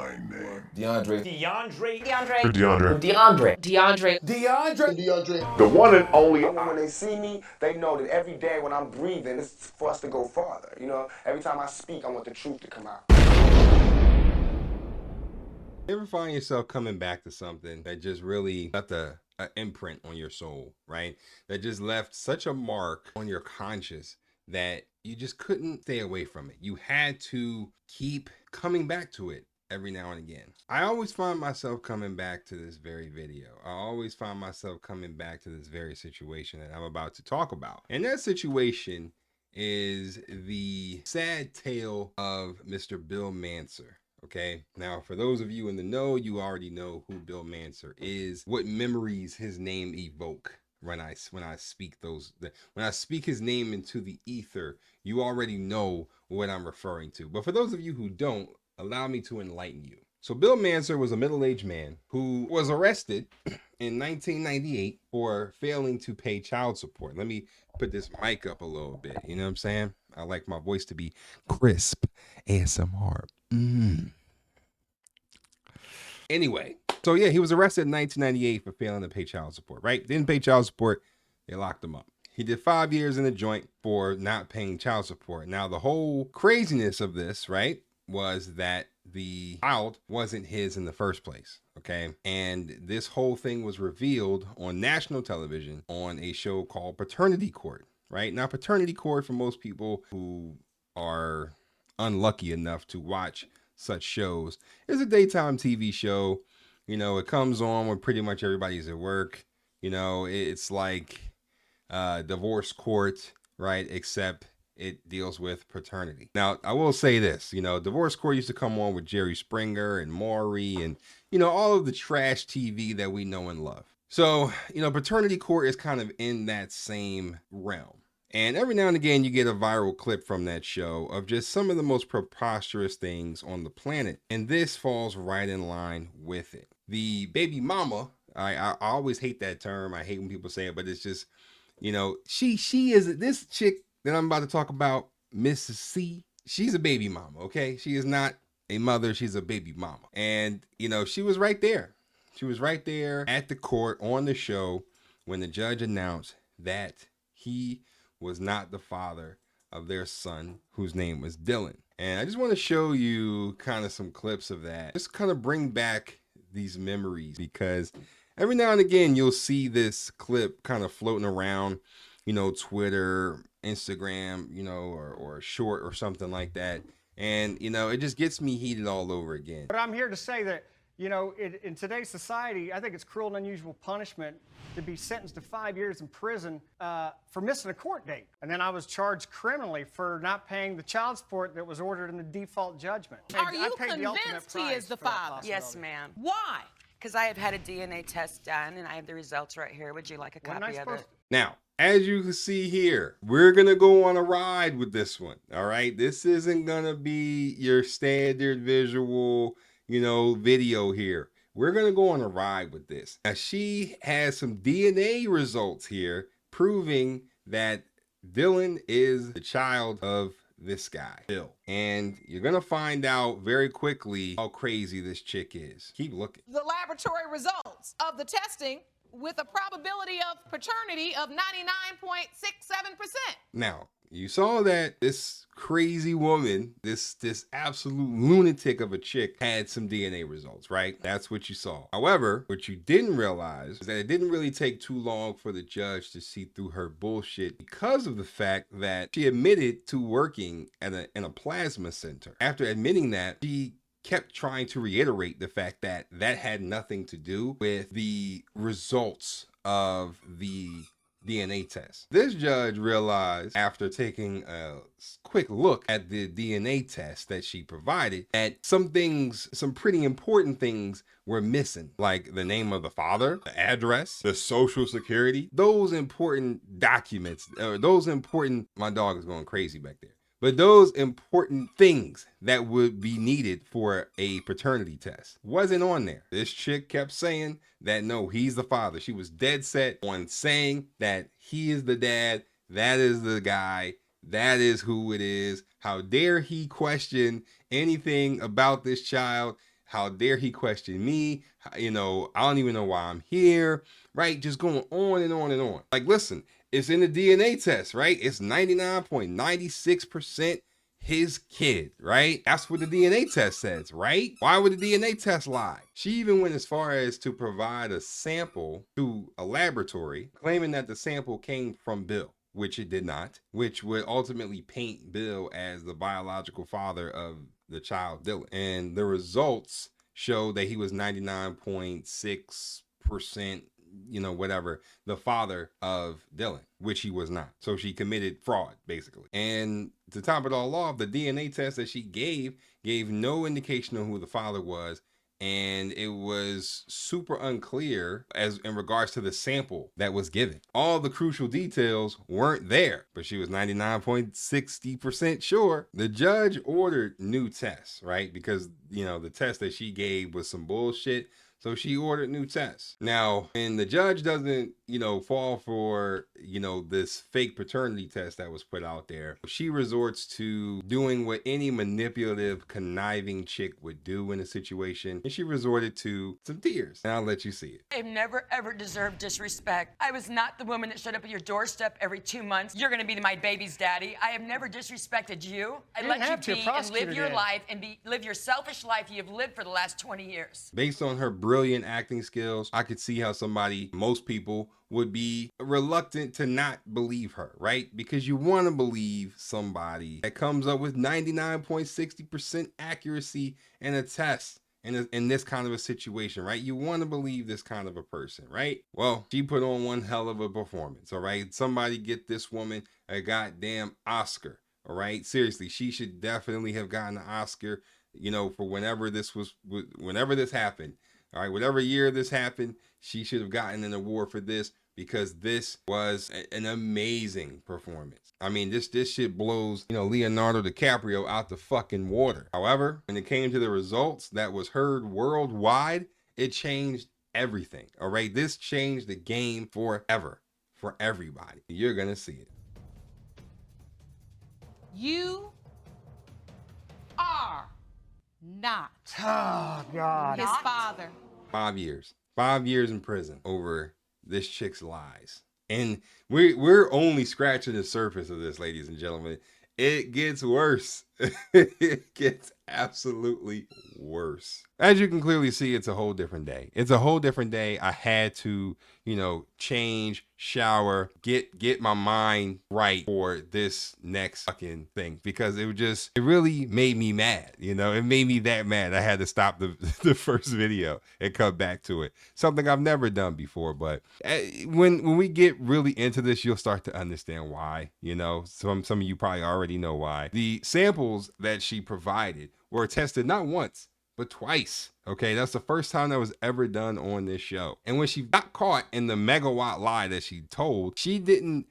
my name. DeOndre. DeOndre. DeOndre. DeOndre. DeOndre. DeOndre. DeOndre. The one and only. When they see me, they know that every day when I'm breathing, it's for us to go farther. You know, every time I speak, I want the truth to come out. You ever find yourself coming back to something that just really left an imprint on your soul, right? That just left such a mark on your conscience that you just couldn't stay away from it. You had to keep coming back to it every now and again. I always find myself coming back to this very video. I always find myself coming back to this very situation that I'm about to talk about. And that situation is the sad tale of Mr. Bill Manser. Okay, now for those of you in the know, you already know who Bill Manser is, what memories his name evoke when I speak his name into the ether. You already know what I'm referring to, but for those of you who don't, allow me to enlighten you. So Bill Manser was a middle-aged man who was arrested in 1998 for failing to pay child support. Let me put this mic up a little bit. You know what I'm saying? I like my voice to be crisp, ASMR. Anyway, so yeah, he was arrested in 1998 for failing to pay child support, right? Didn't pay child support, they locked him up. He did 5 years in the joint for not paying child support. Now, the whole craziness of this, right, was that the child wasn't his in the first place, okay? And this whole thing was revealed on national television on a show called Paternity Court, right? Now, Paternity Court, for most people who are unlucky enough to watch such shows, is a daytime TV show. You know, it comes on when pretty much everybody's at work. You know, it's like divorce court, right? Except it deals with paternity. Now, I will say this, you know, divorce court used to come on with Jerry Springer and Maury and, you know, all of the trash TV that we know and love. So, you know, paternity court is kind of in that same realm. And every now and again, you get a viral clip from that show of just some of the most preposterous things on the planet. And this falls right in line with it. The baby mama, I always hate that term. I hate when people say it, but it's just, you know, she is this chick that I'm about to talk about, Mrs. C. She's a baby mama, okay? She is not a mother. She's a baby mama. And, you know, she was right there. She was right there at the court on the show when the judge announced that he was not the father of their son, whose name was Dylan. And I just want to show you kind of some clips of that. Just kind of bring back these memories, because every now and again, you'll see this clip kind of floating around, you know, Twitter, Instagram, you know, or short or something like that. And, you know, it just gets me heated all over again. But I'm here to say that, you know, in today's society, I think it's cruel and unusual punishment to be sentenced to 5 years in prison for missing a court date. And then I was charged criminally for not paying the child support that was ordered in the default judgment. Are you convinced he is the father? Yes, ma'am. Why? Because I have had a DNA test done, and I have the results right here. Would you like a copy of it? Now, as you can see here, we're going to go on a ride with this one, all right? This isn't going to be your standard visual, you know, video here. We're going to go on a ride with this. Now, she has some DNA results here proving that Dylan is the child of this guy, Bill. And you're going to find out very quickly how crazy this chick is. Keep looking. The laboratory results of the testing with a probability of paternity of 99.67%. Now, you saw that this crazy woman, this absolute lunatic of a chick, had some DNA results, right? That's what you saw. However, what you didn't realize is that it didn't really take too long for the judge to see through her bullshit, because of the fact that she admitted to working at in a plasma center. After admitting that, she kept trying to reiterate the fact that that had nothing to do with the results of the DNA test. This judge realized after taking a quick look at the DNA test that she provided that some pretty important things were missing, like the name of the father, the address, the social security, those important documents, my dog is going crazy back there. But those important things that would be needed for a paternity test wasn't on there. This chick kept saying that, no, he's the father. She was dead set on saying that he is the dad. That is the guy. That is who it is. How dare he question anything about this child? How dare he question me? I don't even know why I'm here, right? Just going on and on and on. Like, listen, it's in the DNA test, right? It's 99.96% his kid, right? That's what the DNA test says, right? Why would the DNA test lie? She even went as far as to provide a sample to a laboratory, claiming that the sample came from Bill, which it did not, which would ultimately paint Bill as the biological father of the child, Dylan. And the results show that he was 99.6%, whatever, the father of Dylan, which he was not. So she committed fraud, basically. And to top it all off, the DNA test that she gave no indication of who the father was. And it was super unclear as in regards to the sample that was given. All the crucial details weren't there, but she was 99.60% sure. The judge ordered new tests, right? Because, the test that she gave was some bullshit. So she ordered new tests. Now, and the judge doesn't, fall for, this fake paternity test that was put out there. She resorts to doing what any manipulative, conniving chick would do in a situation. And she resorted to some tears. And I'll let you see it. I've never, ever deserved disrespect. I was not the woman that showed up at your doorstep every 2 months. You're going to be my baby's daddy. I have never disrespected you. I let you be and live your life and live your selfish life you've lived for the last 20 years. Based on her brilliant acting skills, I could see how most people would be reluctant to not believe her, right? Because you want to believe somebody that comes up with 99.60% accuracy in a test in this kind of a situation, right? You want to believe this kind of a person, right? Well, she put on one hell of a performance, all right? Somebody get this woman a goddamn Oscar, all right? Seriously, she should definitely have gotten an Oscar, for whenever this happened. All right, whatever year this happened, she should have gotten an award for this because this was an amazing performance. I mean, this shit blows, Leonardo DiCaprio out the fucking water. However, when it came to the results that was heard worldwide, it changed everything. All right, this changed the game forever for everybody. You're gonna see it. You are not Oh, God. his father. 5 years. 5 years in prison over this chick's lies. And we're only scratching the surface of this, ladies and gentlemen. It gets worse. It gets absolutely worse. As you can clearly see, it's a whole different day. It's a whole different day. I had to, change, shower, get my mind right for this next fucking thing because it really made me mad. It made me that mad. I had to stop the first video and come back to it. Something I've never done before, but when we get really into this, you'll start to understand why. Some of you probably already know why. The samples that she provided were tested not once, but twice. Okay, that's the first time that was ever done on this show. And when she got caught in the megawatt lie that she told, she didn't,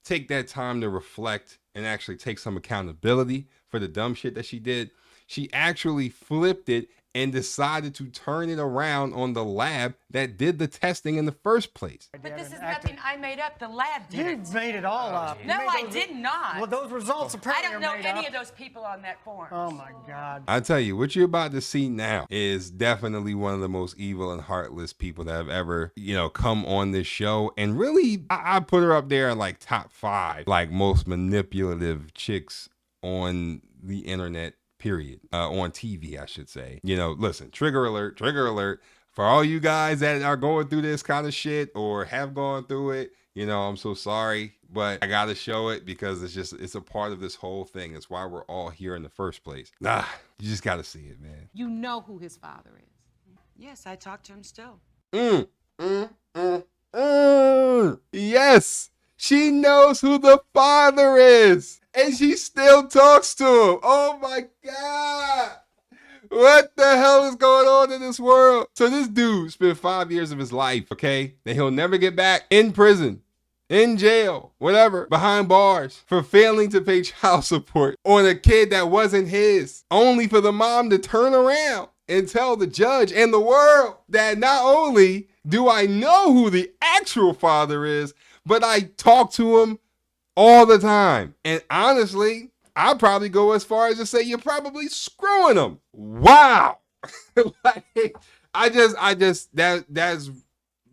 take that time to reflect and actually take some accountability for the dumb shit that she did. She actually flipped it and decided to turn it around on the lab that did the testing in the first place. But this is nothing I made up. The lab did it. You made it all up. No, I did not. Well, those results I apparently don't know are made any up. of those people on that form. Oh, my God. I tell you, what you're about to see now is definitely one of the most evil and heartless people that have ever, come on this show. And really, I put her up there in like top 5, like most manipulative chicks on the internet. Period. On TV, I should say. Listen, trigger alert. For all you guys that are going through this kind of shit or have gone through it, I'm so sorry, but I got to show it because it's a part of this whole thing. It's why we're all here in the first place. You just got to see it, man. You know who his father is. Yes, I talk to him still. Yes, she knows who the father is. And she still talks to him. Oh my God. What the hell is going on in this world? So this dude spent 5 years of his life, okay? That he'll never get back in prison, in jail, whatever, behind bars for failing to pay child support on a kid that wasn't his, only for the mom to turn around and tell the judge and the world that not only do I know who the actual father is, but I talk to him all the time. And honestly, I'd probably go as far as to say you're probably screwing them. Wow. Like, that's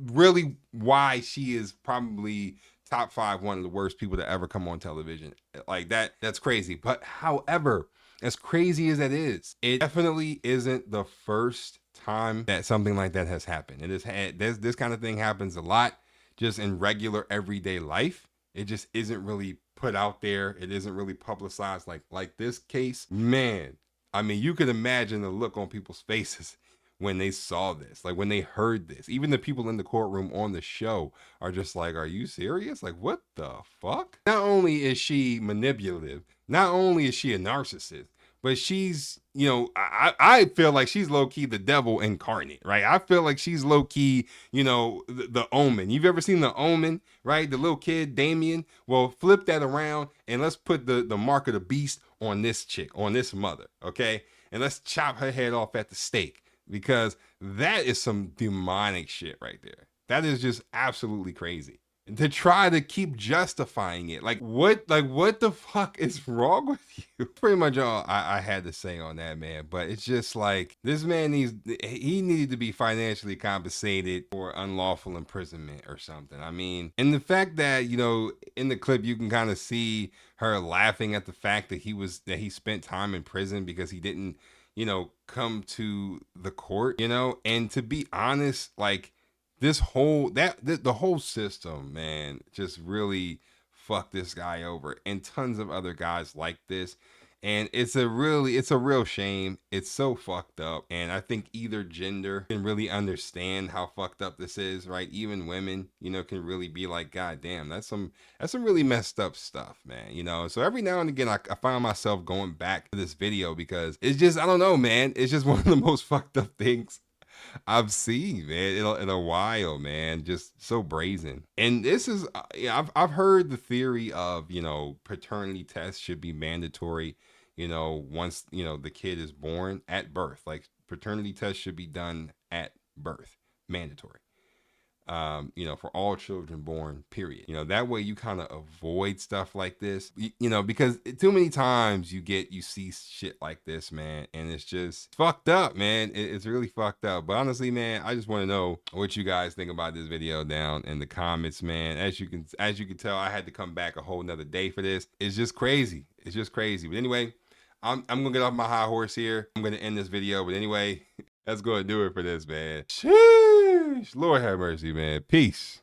really why she is probably top 5, one of the worst people to ever come on television. Like that's crazy. But however, as crazy as that is, it definitely isn't the first time that something like that has happened. It has had this kind of thing happens a lot just in regular everyday life. It just isn't really put out there. It isn't really publicized like this case. Man, I mean, you could imagine the look on people's faces when they saw this, like when they heard this. Even the people in the courtroom on the show are just like, are you serious? Like, what the fuck? Not only is she manipulative, not only is she a narcissist, but she's, you know, I feel like she's low-key the devil incarnate, right? I feel like she's low-key, you know, the Omen. You've ever seen the Omen, right? The little kid, Damien. Well, flip that around and let's put the mark of the beast on this chick, on this mother, okay? And let's chop her head off at the stake, because that is some demonic shit right there. That is just absolutely crazy. And to try to keep justifying it, like what the fuck is wrong with you? Pretty much all I had to say on that, man. But it's just like, this man needed to be financially compensated for unlawful imprisonment or something. I mean, and the fact that, you know, in the clip you can kind of see her laughing at the fact that he spent time in prison because he didn't, you know, come to the court, you know. And to be honest, like, this whole the whole system, man, just really fucked this guy over, and tons of other guys like this. And it's a real shame. It's so fucked up. And I think either gender can really understand how fucked up this is, right? Even women, you know, can really be like, God damn, that's some really messed up stuff, man. You know, so every now and again, I find myself going back to this video because it's just, I don't know, man. It's just one of the most fucked up things I've seen, man, in a while, man. Just so brazen. And this is, I've heard the theory of, you know, paternity tests should be mandatory, you know, once, you know, the kid is born at birth. Like, paternity tests should be done at birth, mandatory. You know, for all children born, period. You know, that way you kind of avoid stuff like this, you know, because too many times you see shit like this, man, and it's just fucked up, man. It's really fucked up. But honestly, man, I just want to know what you guys think about this video down in the comments, man. As you can tell, I had to come back a whole nother day for this. It's just crazy. It's just crazy. But anyway, I'm gonna get off my high horse here. I'm gonna end this video. But anyway, that's gonna do it for this, man. Sheesh. Lord have mercy, man. Peace.